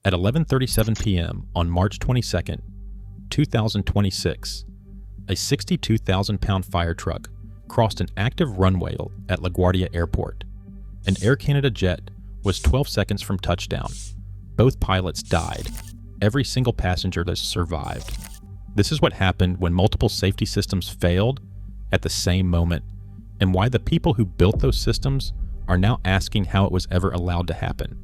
At 11:37 p.m. on March 22, 2026, a 62,000-pound fire truck crossed an active runway at LaGuardia Airport. An Air Canada jet was 12 seconds from touchdown. Both pilots died. Every single passenger that survived. This is what happened when multiple safety systems failed at the same moment, and why the people who built those systems are now asking how it was ever allowed to happen.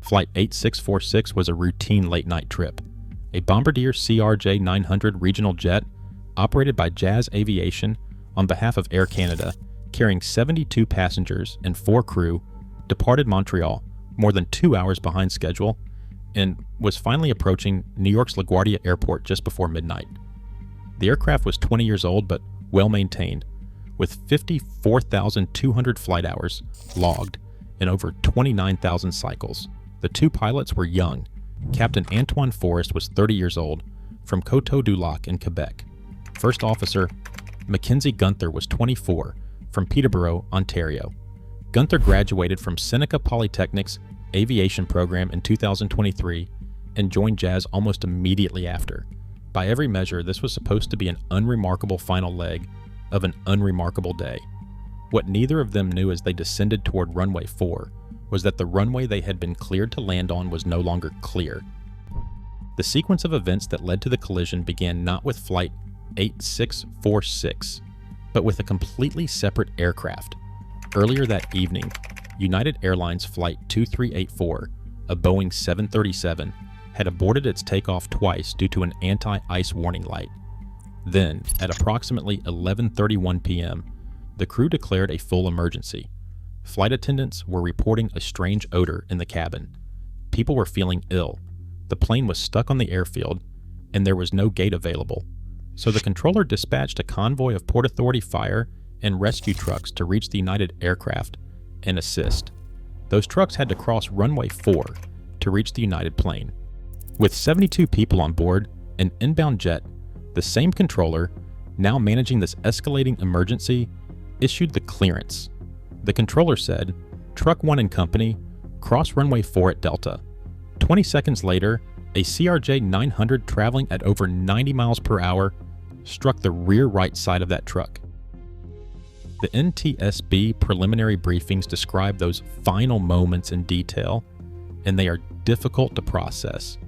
Flight 8646 was a routine late-night trip, a Bombardier CRJ-900 regional jet operated by Jazz Aviation on behalf of Air Canada, carrying 72 passengers and 4 crew, departed Montreal more than 2 hours behind schedule and was finally approaching New York's LaGuardia Airport just before midnight. The aircraft was 20 years old but well-maintained, with 54,200 flight hours logged and over 29,000 cycles. The 2 pilots were young. Captain Antoine Forrest was 30 years old, from Coteau-du-Lac in Quebec. First Officer Mackenzie Gunther was 24, from Peterborough, Ontario. Gunther graduated from Seneca Polytechnic's aviation program in 2023 and joined Jazz almost immediately after. By every measure, this was supposed to be an unremarkable final leg of an unremarkable day. What neither of them knew as they descended toward runway 4 was that the runway they had been cleared to land on was no longer clear. The sequence of events that led to the collision began not with Flight 8646, but with a completely separate aircraft. Earlier that evening, United Airlines Flight 2384, a Boeing 737, had aborted its takeoff twice due to an anti-ice warning light. Then, at approximately 11:31 p.m., the crew declared a full emergency. Flight attendants were reporting a strange odor in the cabin. People were feeling ill. The plane was stuck on the airfield, and there was no gate available. So the controller dispatched a convoy of Port Authority fire and rescue trucks to reach the United aircraft and assist. Those trucks had to cross runway 4 to reach the United plane. With 72 people on board, an inbound jet, the same controller, now managing this escalating emergency, issued the clearance. The controller said, "Truck 1 and Company, cross runway 4 at Delta." 20 seconds later, a CRJ-900 traveling at over 90 miles per hour struck the rear right side of that truck. The NTSB preliminary briefings describe those final moments in detail, and they are difficult to process.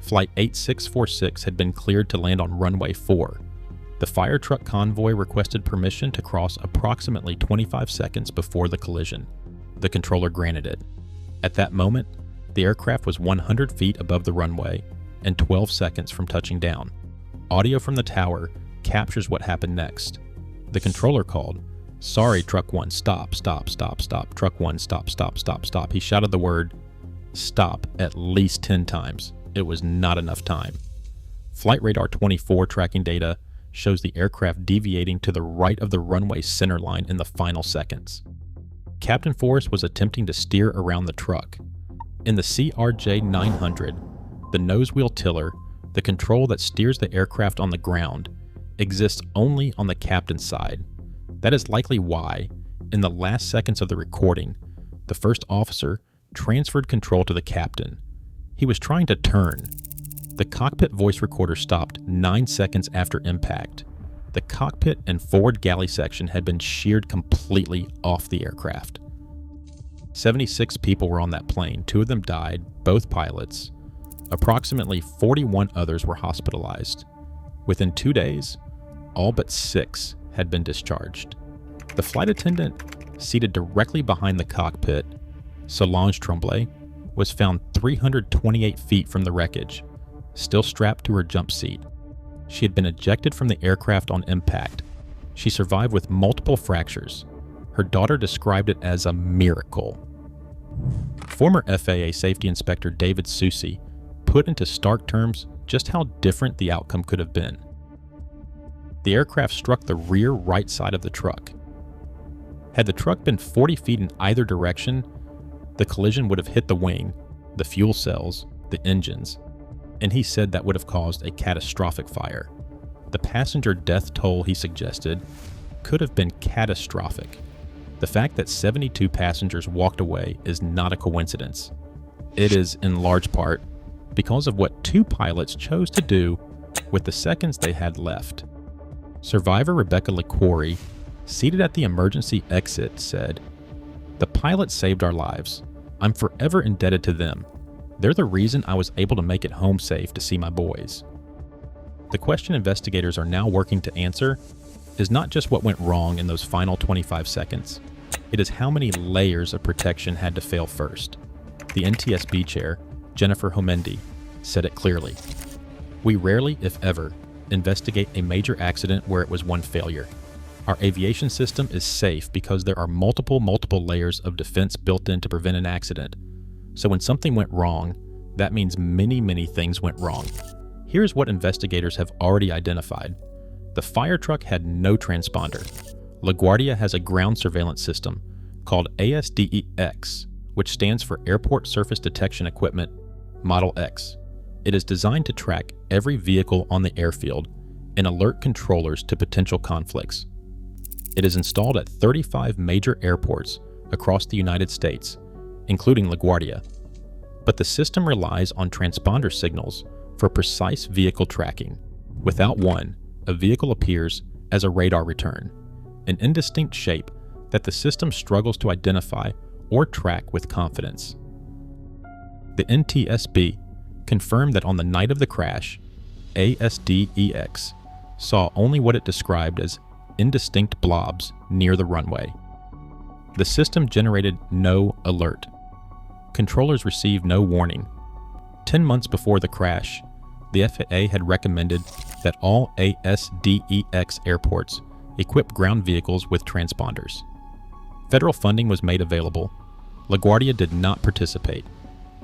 Flight 8646 had been cleared to land on runway 4. The fire truck convoy requested permission to cross approximately 25 seconds before the collision. The controller granted it. At that moment, the aircraft was 100 feet above the runway and 12 seconds from touching down. Audio from the tower captures what happened next. The controller called, "Sorry, Truck 1, stop, stop, stop, stop. Truck 1, stop, stop, stop, stop." He shouted the word "stop" at least 10 times. It was not enough time. Flight Radar 24 tracking data shows the aircraft deviating to the right of the runway center line in the final seconds. Captain Forrest was attempting to steer around the truck. In the CRJ-900, the nose wheel tiller, the control that steers the aircraft on the ground, exists only on the captain's side. That is likely why, in the last seconds of the recording, the first officer transferred control to the captain. He was trying to turn. The cockpit voice recorder stopped 9 seconds after impact. The cockpit and forward galley section had been sheared completely off the aircraft. 76 people were on that plane. 2 of them died, both pilots. Approximately 41 others were hospitalized. Within 2 days, all but 6 had been discharged. The flight attendant seated directly behind the cockpit, Solange Tremblay, was found 328 feet from the wreckage, still strapped to her jump seat. She had been ejected from the aircraft on impact. She survived with multiple fractures. Her daughter described it as a miracle. Former FAA Safety Inspector David Soucy put into stark terms just how different the outcome could have been. The aircraft struck the rear right side of the truck. Had the truck been 40 feet in either direction, the collision would have hit the wing, the fuel cells, the engines, and he said that would have caused a catastrophic fire. The passenger death toll, he suggested, could have been catastrophic. The fact that 72 passengers walked away is not a coincidence. It is in large part because of what two pilots chose to do with the seconds they had left. Survivor Rebecca LaQuarrie, seated at the emergency exit, said, "The pilots saved our lives. I'm forever indebted to them. They're the reason I was able to make it home safe to see my boys." The question investigators are now working to answer is not just what went wrong in those final 25 seconds. It is how many layers of protection had to fail first. The NTSB chair, Jennifer Homendy, said it clearly. "We rarely, if ever, investigate a major accident where it was one failure. Our aviation system is safe because there are multiple layers of defense built in to prevent an accident. So when something went wrong, that means many things went wrong. Here's what investigators have already identified. The fire truck had no transponder. LaGuardia has a ground surveillance system called ASDE-X, which stands for Airport Surface Detection Equipment, Model X. It is designed to track every vehicle on the airfield and alert controllers to potential conflicts. It is installed at 35 major airports across the United States, including LaGuardia. But the system relies on transponder signals for precise vehicle tracking. Without one, a vehicle appears as a radar return, an indistinct shape that the system struggles to identify or track with confidence. The NTSB confirmed that on the night of the crash, ASDE-X saw only what it described as indistinct blobs near the runway. The system generated no alert. Controllers received no warning. 10 months before the crash, the FAA had recommended that all ASDE-X airports equip ground vehicles with transponders. Federal funding was made available. LaGuardia did not participate.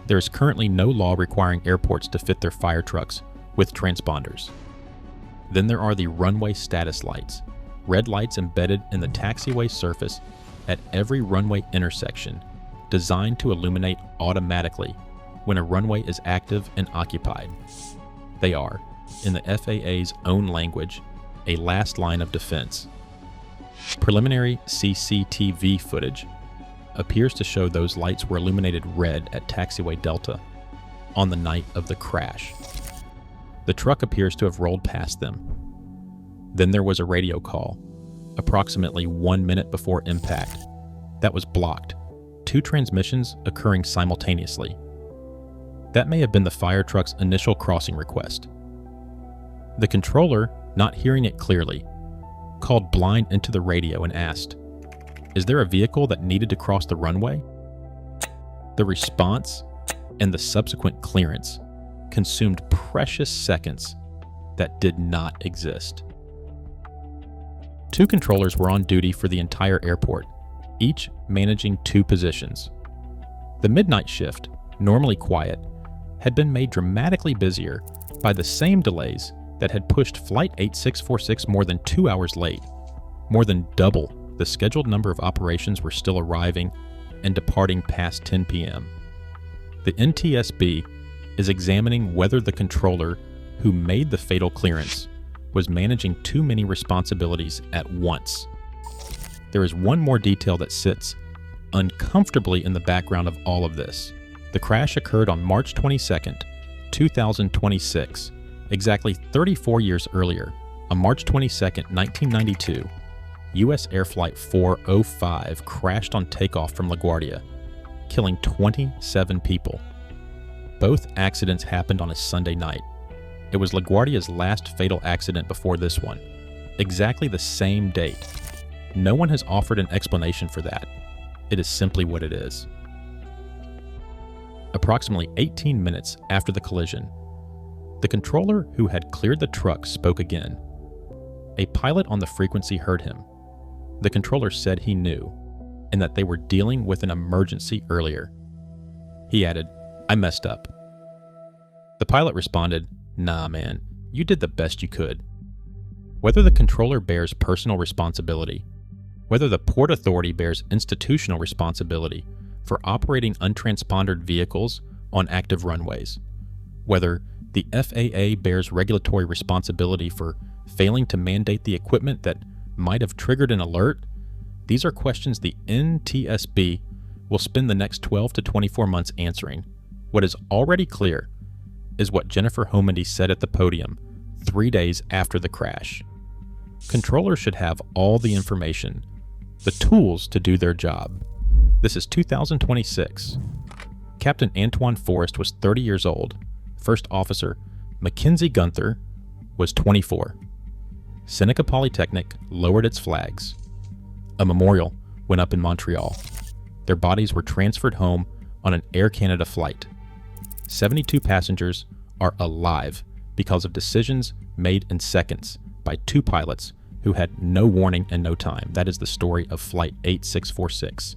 There is currently no law requiring airports to fit their fire trucks with transponders. Then there are the runway status lights, red lights embedded in the taxiway surface at every runway intersection, designed to illuminate automatically when a runway is active and occupied. They are, in the FAA's own language, a last line of defense. Preliminary CCTV footage appears to show those lights were illuminated red at taxiway Delta on the night of the crash. The truck appears to have rolled past them. Then there was a radio call, approximately 1 minute before impact, that was blocked, two transmissions occurring simultaneously. That may have been the fire truck's initial crossing request. The controller, not hearing it clearly, called blind into the radio and asked, "Is there a vehicle that needed to cross the runway?" The response and the subsequent clearance consumed precious seconds that did not exist. Two controllers were on duty for the entire airport, each managing two positions. The midnight shift, normally quiet, had been made dramatically busier by the same delays that had pushed Flight 8646 more than 2 hours late. More than double the scheduled number of operations were still arriving and departing past 10 p.m. The NTSB is examining whether the controller who made the fatal clearance was managing too many responsibilities at once. There is one more detail that sits uncomfortably in the background of all of this. The crash occurred on March 22nd, 2026, exactly 34 years earlier. On March 22nd, 1992, U.S. Air Flight 405 crashed on takeoff from LaGuardia, killing 27 people. Both accidents happened on a Sunday night. It was LaGuardia's last fatal accident before this one, exactly the same date. No one has offered an explanation for that. It is simply what it is. Approximately 18 minutes after the collision, the controller who had cleared the truck spoke again. A pilot on the frequency heard him. The controller said he knew, and that they were dealing with an emergency earlier. He added, "I messed up." The pilot responded, "Nah, man, you did the best you could." Whether the controller bears personal responsibility, whether the Port Authority bears institutional responsibility for operating untransponded vehicles on active runways, whether the FAA bears regulatory responsibility for failing to mandate the equipment that might have triggered an alert, these are questions the NTSB will spend the next 12 to 24 months answering. What is already clear is what Jennifer Homendy said at the podium 3 days after the crash. Controllers should have all the information, the tools to do their job. This is 2026. Captain Antoine Forrest was 30 years old. First Officer Mackenzie Gunther was 24. Seneca Polytechnic lowered its flags. A memorial went up in Montreal. Their bodies were transferred home on an Air Canada flight. 72 passengers are alive because of decisions made in seconds by 2 pilots who had no warning and no time. That is the story of Flight 8646.